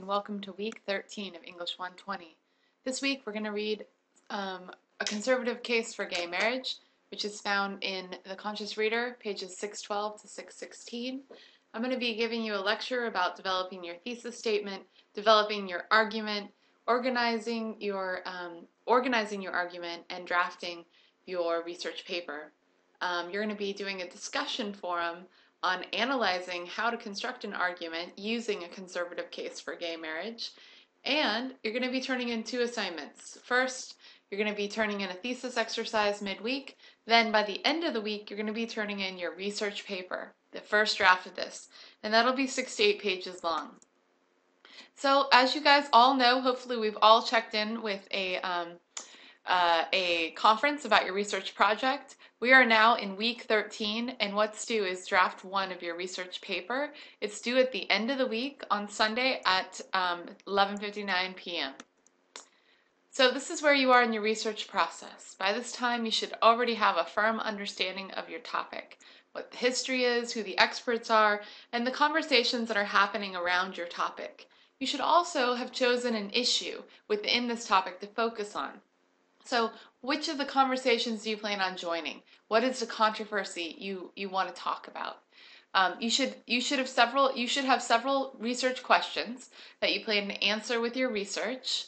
and welcome to week 13 of English 120. This week we're going to read A Conservative Case for Gay Marriage, which is found in The Conscious Reader, pages 612 to 616. I'm going to be giving you a lecture about developing your thesis statement, developing your argument, organizing your argument, and drafting your research paper. You're going to be doing a discussion forum on analyzing how to construct an argument using a conservative case for gay marriage. And you're going to be turning in 2 assignments. First, you're going to be turning in a thesis exercise midweek. Then by the end of the week, you're going to be turning in your research paper, the first draft of this. And that'll be 6 to 8 pages long. So as you guys all know, hopefully we've all checked in with a conference about your research project. We are now in week 13, and what's due is draft 1 of your research paper. It's due at the end of the week on Sunday at 11:59 p.m. So this is where you are in your research process. By this time, you should already have a firm understanding of your topic, what the history is, who the experts are, and the conversations that are happening around your topic. You should also have chosen an issue within this topic to focus on. So which of the conversations do you plan on joining? What is the controversy you want to talk about? You should have several research questions that you plan to answer with your research.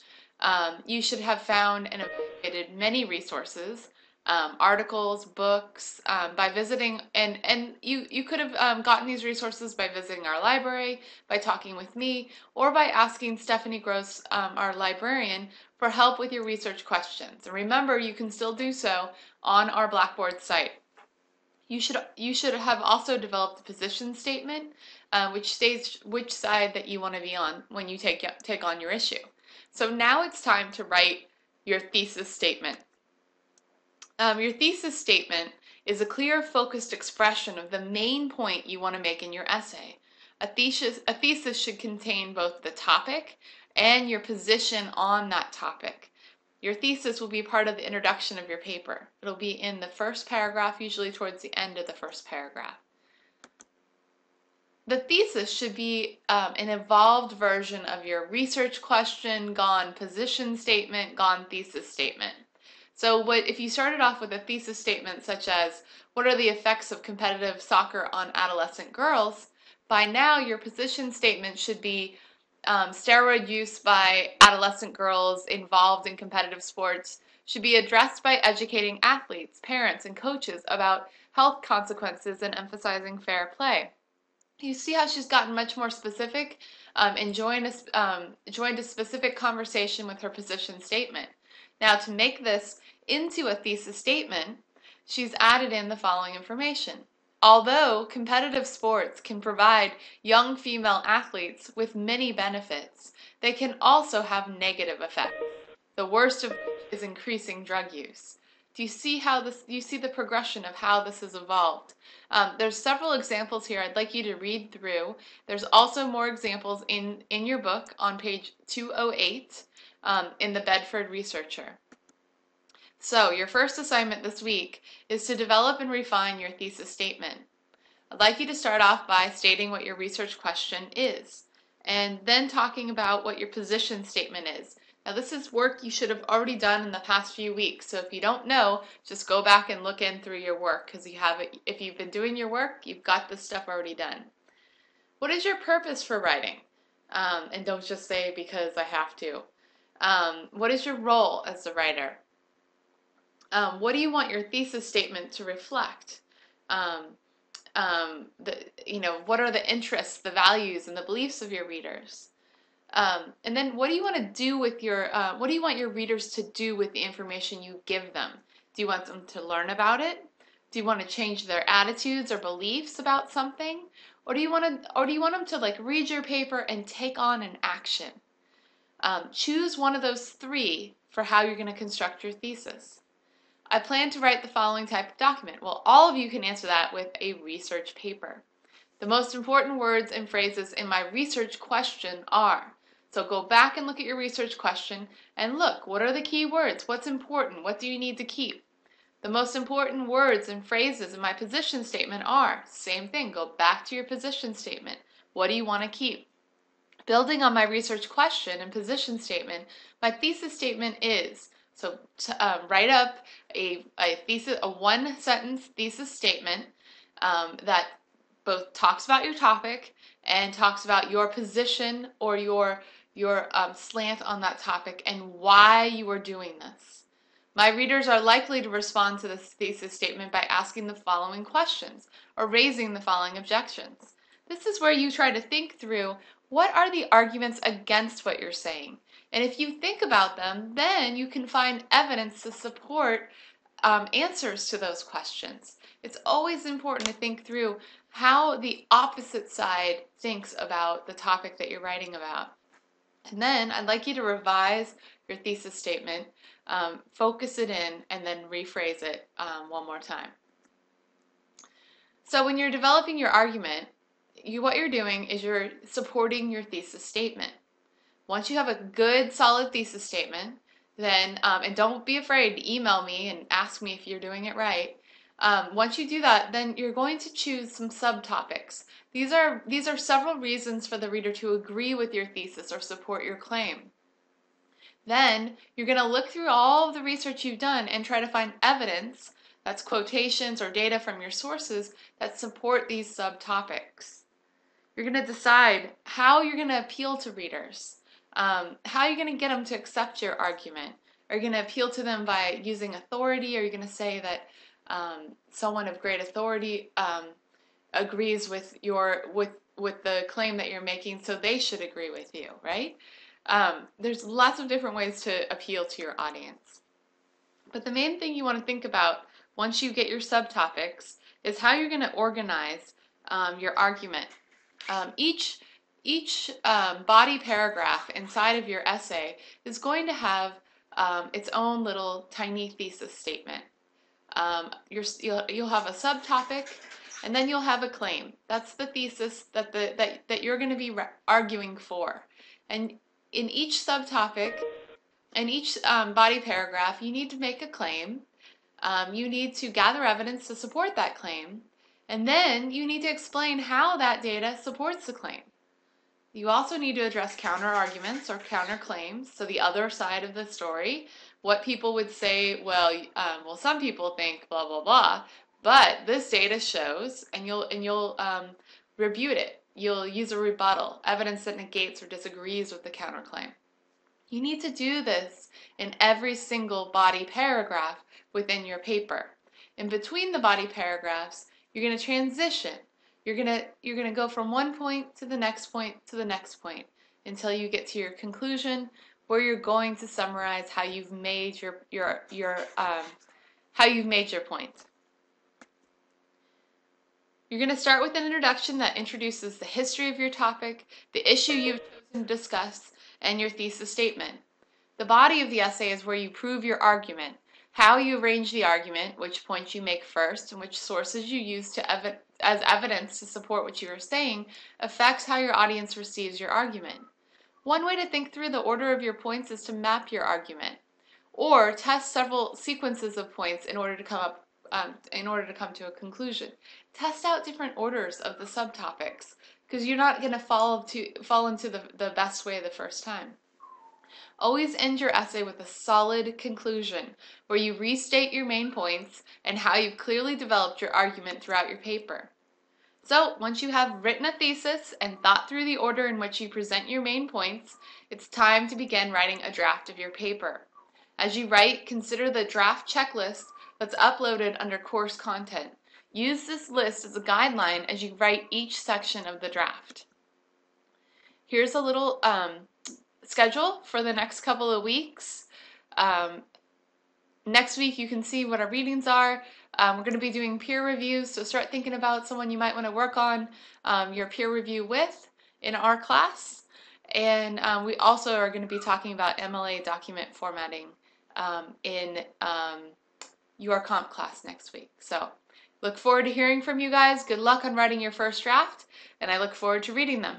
You should have found and evaluated many resources, articles, books, by visiting, and you could have gotten these resources by visiting our library, by talking with me, or by asking Stephanie Gross, our librarian, for help with your research questions. And remember, you can still do so on our Blackboard site. You should have also developed a position statement, which states which side that you want to be on when you take on your issue. So now it's time to write your thesis statement. Your thesis statement is a clear, focused expression of the main point you want to make in your essay. A thesis should contain both the topic and your position on that topic. Your thesis will be part of the introduction of your paper. It'll be in the first paragraph, usually towards the end of the first paragraph. The thesis should be an evolved version of your research question, gone position statement, gone thesis statement. So if you started off with a thesis statement such as, what are the effects of competitive soccer on adolescent girls? By now, your position statement should be steroid use by adolescent girls involved in competitive sports should be addressed by educating athletes, parents, and coaches about health consequences and emphasizing fair play. You see how she's gotten much more specific and joined a specific conversation with her position statement. Now, to make this into a thesis statement, she's added in the following information. Although competitive sports can provide young female athletes with many benefits, they can also have negative effects. The worst of which is increasing drug use. Do you see the progression of how this has evolved? There's several examples here I'd like you to read through. There's also more examples in your book on page 208 in the Bedford Researcher. So your first assignment this week is to develop and refine your thesis statement. I'd like you to start off by stating what your research question is, and then talking about what your position statement is. Now this is work you should have already done in the past few weeks, so if you don't know, just go back and look in through your work, because if you've been doing your work, you've got this stuff already done. What is your purpose for writing? And don't just say, because I have to. What is your role as the writer? What do you want your thesis statement to reflect? What are the interests, the values, and the beliefs of your readers? And then what do you want to do with what do you want your readers to do with the information you give them? Do you want them to learn about it? Do you want to change their attitudes or beliefs about something? Or do you want them to read your paper and take on an action? Choose one of those 3 for how you're going to construct your thesis. I plan to write the following type of document. Well, all of you can answer that with a research paper. The most important words and phrases in my research question are, so go back and look at your research question and look, what are the key words? What's important? What do you need to keep? The most important words and phrases in my position statement are, same thing, go back to your position statement. What do you want to keep? Building on my research question and position statement, my thesis statement is, so write up a thesis, a one-sentence thesis statement that both talks about your topic and talks about your position or your slant on that topic and why you are doing this. My readers are likely to respond to this thesis statement by asking the following questions or raising the following objections. This is where you try to think through what are the arguments against what you're saying. And if you think about them, then you can find evidence to support answers to those questions. It's always important to think through how the opposite side thinks about the topic that you're writing about. And then I'd like you to revise your thesis statement, focus it in, and then rephrase it one more time. So when you're developing your argument, what you're doing is you're supporting your thesis statement. Once you have a good, solid thesis statement, then, and don't be afraid to email me and ask me if you're doing it right. Once you do that, then you're going to choose some subtopics. These are several reasons for the reader to agree with your thesis or support your claim. Then you're going to look through all of the research you've done and try to find evidence, that's quotations or data from your sources, that support these subtopics. You're going to decide how you're going to appeal to readers, how you're going to get them to accept your argument. Are you going to appeal to them by using authority? Are you going to say that someone of great authority agrees with the claim that you're making, so they should agree with you, right? There's lots of different ways to appeal to your audience. But the main thing you want to think about once you get your subtopics is how you're going to organize your argument. Each body paragraph inside of your essay is going to have its own little tiny thesis statement. You'll have a subtopic, and then you'll have a claim. That's the thesis that you're going to be arguing for. And in each subtopic, in each body paragraph, you need to make a claim. You need to gather evidence to support that claim. And then you need to explain how that data supports the claim. You also need to address counter-arguments or counter-claims, so the other side of the story, what people would say, well, some people think blah, blah, blah, but this data shows, and you'll rebut it. You'll use a rebuttal, evidence that negates or disagrees with the counterclaim. You need to do this in every single body paragraph within your paper. In between the body paragraphs, you're going to transition. You're going to go from one point to the next point to the next point until you get to your conclusion, where you're going to summarize how you've made your point. You're going to start with an introduction that introduces the history of your topic, the issue you've chosen to discuss, and your thesis statement. The body of the essay is where you prove your argument. How you arrange the argument, which points you make first, and which sources you use as evidence to support what you are saying, affects how your audience receives your argument. One way to think through the order of your points is to map your argument, or test several sequences of points in order to come to a conclusion. Test out different orders of the subtopics, because you're not going to fall into the best way the first time. Always end your essay with a solid conclusion where you restate your main points and how you've clearly developed your argument throughout your paper. So, once you have written a thesis and thought through the order in which you present your main points, it's time to begin writing a draft of your paper. As you write, consider the draft checklist that's uploaded under course content. Use this list as a guideline as you write each section of the draft. Here's a little schedule for the next couple of weeks. Next week you can see what our readings are. We're going to be doing peer reviews, so start thinking about someone you might want to work on your peer review with in our class. And we also are going to be talking about MLA document formatting in your comp class next week. So look forward to hearing from you guys. Good luck on writing your first draft, and I look forward to reading them.